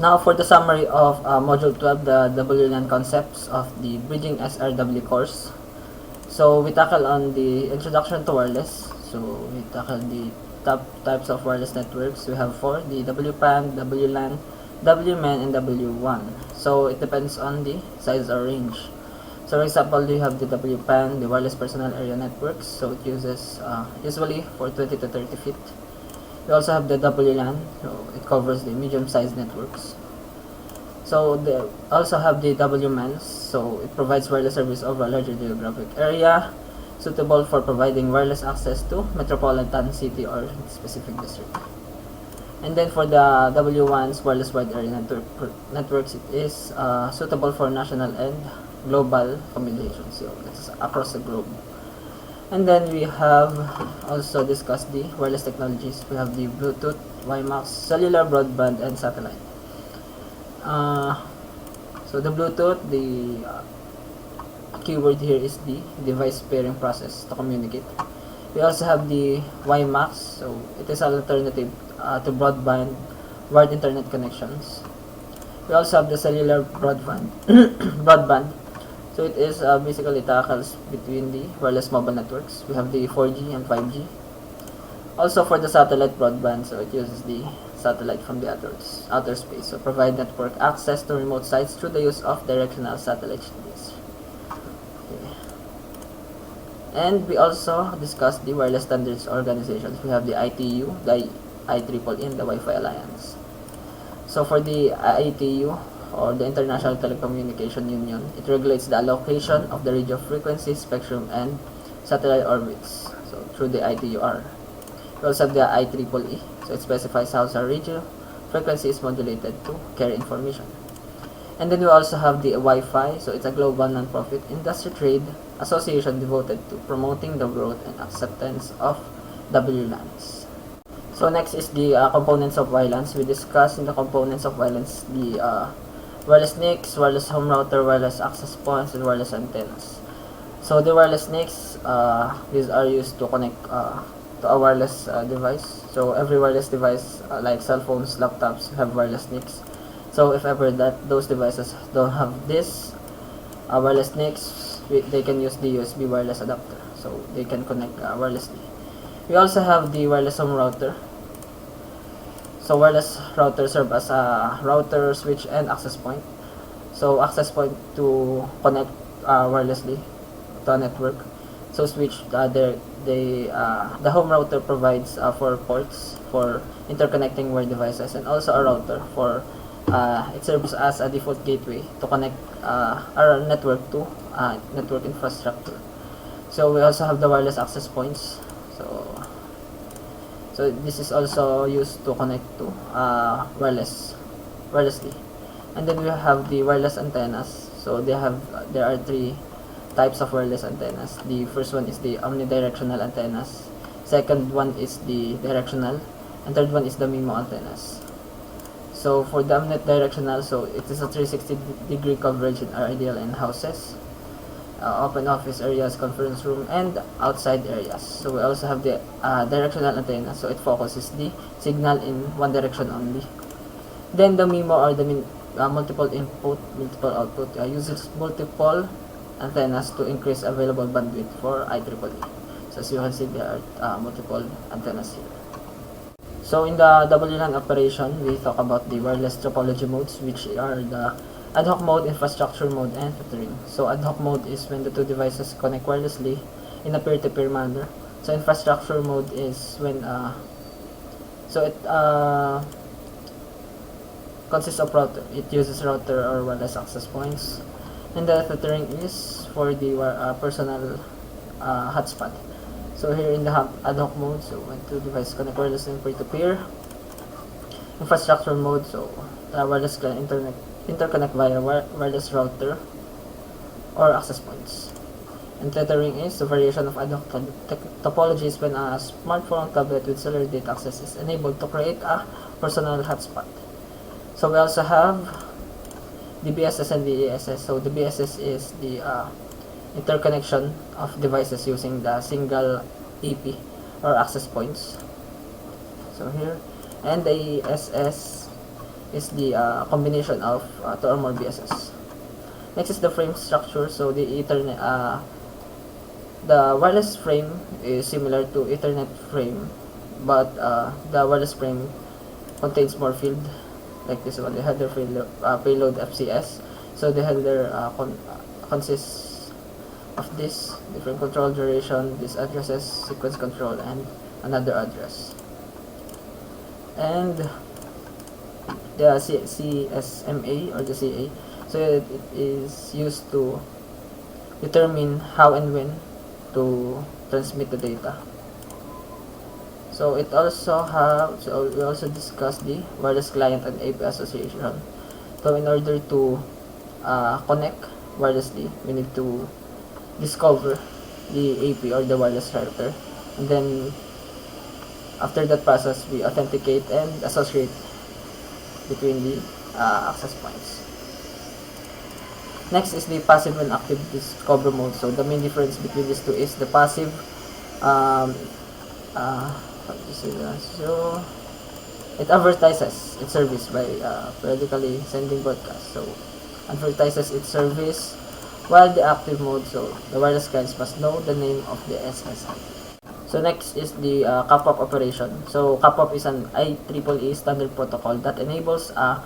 Now for the summary of Module 12, the WLAN concepts of the Bridging SRWE course. So we tackle on the introduction to wireless. So we tackle the top types of wireless networks. We have 4, the WPAN, WLAN, WMAN, and W1. So it depends on the size or range. So for example, you have the WPAN, the wireless personal area networks. So it uses usually for 20 to 30 feet. We also have the WLAN, so it covers the medium-sized networks. So they also have the WMANs, so it provides wireless service over a larger geographic area, suitable for providing wireless access to metropolitan city or specific district. And then for the W1's wireless wide area networks, it is suitable for national and global communications, so it's across the globe. And then we have also discussed the wireless technologies. We have the Bluetooth, WiMAX, cellular, broadband, and satellite. So the Bluetooth, the keyword here is the device pairing process to communicate. We also have the WiMAX, so it is an alternative to broadband wired internet connections. We also have the cellular broadband. broadband. So it is basically tackles between the wireless mobile networks. We have the 4G and 5G. Also for the satellite broadband, so it uses the satellite from the outer space. So provide network access to remote sites through the use of directional satellite dishes. Okay. And we also discussed the wireless standards organizations. We have the ITU, the IEEE, and the Wi-Fi Alliance. So for the ITU, or the International Telecommunication Union, it regulates the allocation of the radio frequency, spectrum, and satellite orbits, so through the ITUR. We also have the IEEE, so it specifies how the radio frequency is modulated to carry information. And then we also have the Wi-Fi, so it's a global non-profit industry trade association devoted to promoting the growth and acceptance of WLANs. So next is the components of WLANs. We discussed in the components of WLANs the wireless NICs, wireless home router, wireless access points, and wireless antennas. So the wireless NICs, these are used to connect to a wireless device. So every wireless device, like cell phones, laptops, have wireless NICs. So if ever that those devices don't have this wireless NICs, they can use the USB wireless adapter, so they can connect wirelessly. We also have the wireless home router. So wireless router serve as a router, switch, and access point. So access point to connect wirelessly to a network. So switch, the home router provides 4 ports for interconnecting wired devices, and also a router for it serves as a default gateway to connect our network to network infrastructure. So we also have the wireless access points. So this is also used to connect to wirelessly. And then we have the wireless antennas. So there are 3 types of wireless antennas. The first one is the omnidirectional antennas. Second one is the directional, and third one is the MIMO antennas. So for the omnidirectional, so it is a 360-degree coverage in our ideal in houses, open office areas, conference room, and outside areas. So we also have the directional antenna, so it focuses the signal in one direction only. Then the MIMO, or the multiple input, multiple output, uses multiple antennas to increase available bandwidth for IEEE. So as you can see, there are multiple antennas here. So in the WLAN operation, we talk about the wireless topology modes, which are the ad hoc mode, infrastructure mode, and tethering. So ad hoc mode is when the 2 devices connect wirelessly in a peer-to-peer manner. So infrastructure mode is when it consists of router. It uses router or wireless access points. And the tethering is for the personal hotspot. So here in the ad hoc mode, so when 2 devices connect wirelessly in peer-to-peer. Infrastructure mode, so wireless interconnect via wireless router or access points. And tethering is the variation of ad hoc topologies when a smartphone tablet with cellular data access is enabled to create a personal hotspot. So we also have the Bss and Vss. So the Bss is the interconnection of devices using the single AP or access points. So here, and the SS is the combination of 2 or more BSS. Next is the frame structure. So the Ethernet, the wireless frame is similar to Ethernet frame, but the wireless frame contains more field, like this one, the header payload FCS. So the header consists of this different control duration, this addresses, sequence control, and another address. And the CSMA or the CA, so it is used to determine how and when to transmit the data. So it also we also discussed the wireless client and AP association. So in order to connect wirelessly, we need to discover the AP or the wireless router, and then after that process we authenticate and associate between the access points. Next is the passive and active discover mode. So the main difference between these two is the passive, so it advertises its service by periodically sending broadcasts. So advertises its service, while the active mode, so the wireless clients must know the name of the SSID. So next is the CAPOP operation. So CAPOP is an IEEE standard protocol that enables a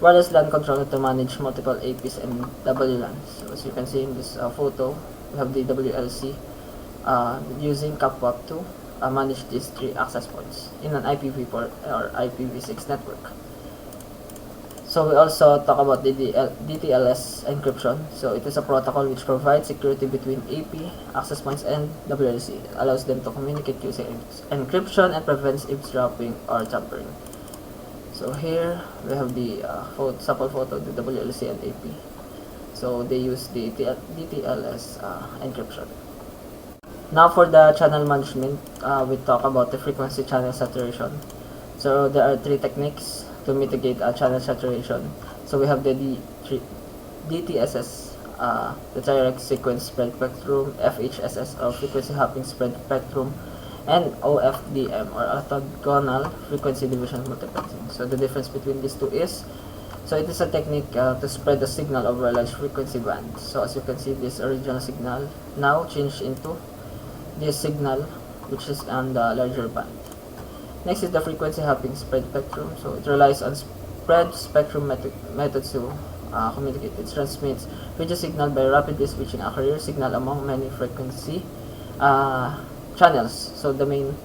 wireless LAN controller to manage multiple APs and WLANs. So as you can see in this photo, we have the WLC using CAPOP to manage these 3 access points in an IPv4 or IPv6 network. So we also talk about the DTLS encryption. So it is a protocol which provides security between AP access points and WLC. It allows them to communicate using encryption and prevents eavesdropping or tampering. So here we have the sample photo of the WLC and AP. So they use the DTLS encryption. Now for the channel management, we talk about the frequency channel saturation. So there are 3 techniques to mitigate channel saturation. So we have the DTSS, the direct sequence spread spectrum, FHSS or frequency hopping spread spectrum, and OFDM or orthogonal frequency division multiplexing. So the difference between these two is, so it is a technique to spread the signal over a large frequency band. So as you can see, this original signal now changed into this signal which is on the larger band. Next is the frequency hopping spread spectrum. So it relies on spread spectrum methods to communicate. It transmits radio signal by rapidly switching a carrier signal among many frequency channels. So the main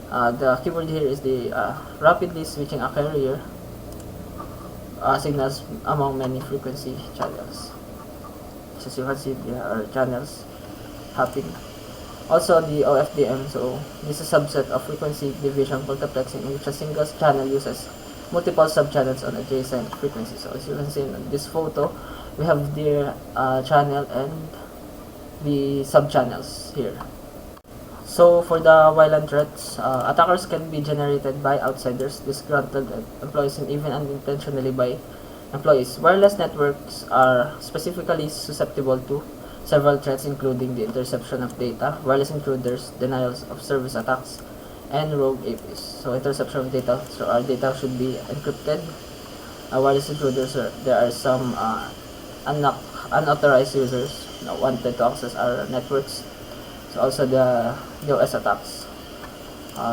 the keyword here is the rapidly switching a carrier signals among many frequency channels. So as you can see, there are channels hopping. Also the OFDM, so this is a subset of frequency division multiplexing in which a single channel uses multiple subchannels on adjacent frequencies. So as you can see in this photo, we have the channel and the subchannels here. So for the WLAN threats, attackers can be generated by outsiders, disgruntled employees, and even unintentionally by employees. Wireless networks are specifically susceptible to several threats, including the interception of data, wireless intruders, denials of service attacks, and rogue APs. So interception of data, so our data should be encrypted. Wireless intruders, there are some unauthorized users wanted to access our networks. So also the DOS attacks.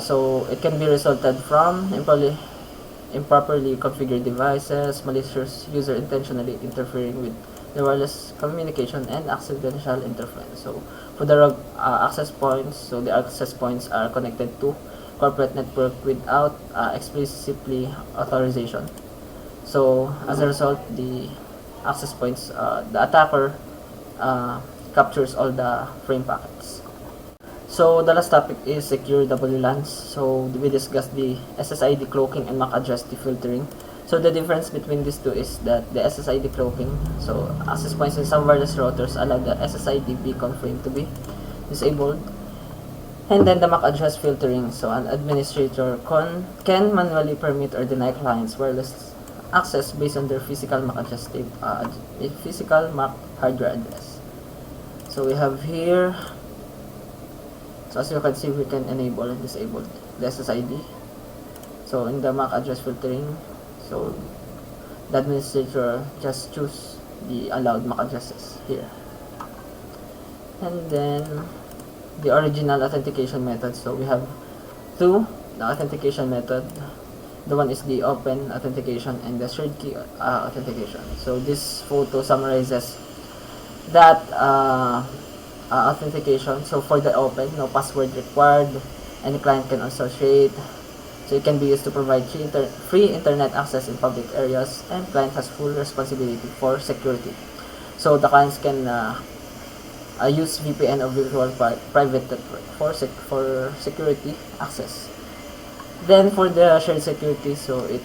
So it can be resulted from improperly configured devices, malicious user intentionally interfering with the wireless communication, and accidental interference. So for the rogue access points, so the access points are connected to corporate network without explicitly authorization. So as a result, the access points, the attacker captures all the frame packets. So the last topic is secure WLANs. So we discussed the SSID cloaking and MAC address defiltering. So the difference between these two is that the SSID cloaking, so access points in some wireless routers allow the SSID beacon frame to be disabled. And then the MAC address filtering, so an administrator can manually permit or deny clients wireless access based on their physical MAC address physical MAC hardware address. So we have here, so as you can see, we can enable and disable the SSID. So in the MAC address filtering, so the administrator just choose the allowed MAC addresses here. And then the original authentication method. So we have two the authentication method. The one is the open authentication and the shared key authentication. So this photo summarizes that authentication. So for the open, no password required. Any client can associate. So it can be used to provide free internet access in public areas, and client has full responsibility for security. So the clients can use VPN or virtual private network for security access. Then for the shared security, so it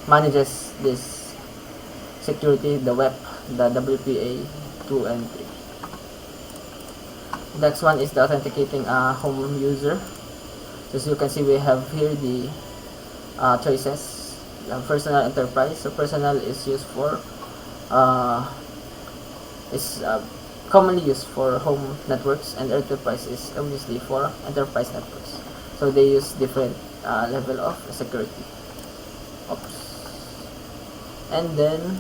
manages this security, the WEP, the WPA 2 and 3. Next one is the authenticating home user. So as you can see, we have here the choices. Personal, enterprise. So personal is used for commonly used for home networks, and enterprise is obviously for enterprise networks. So they use different level of security. Oops. And then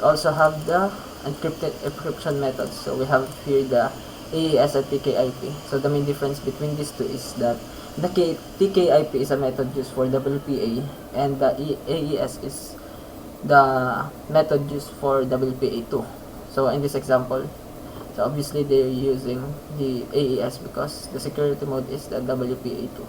also have the encryption methods. So we have here the AES and TKIP. So the main difference between these two is that the TKIP is a method used for WPA, and the AES is the method used for WPA2. So in this example, so obviously they're using the AES because the security mode is the WPA2.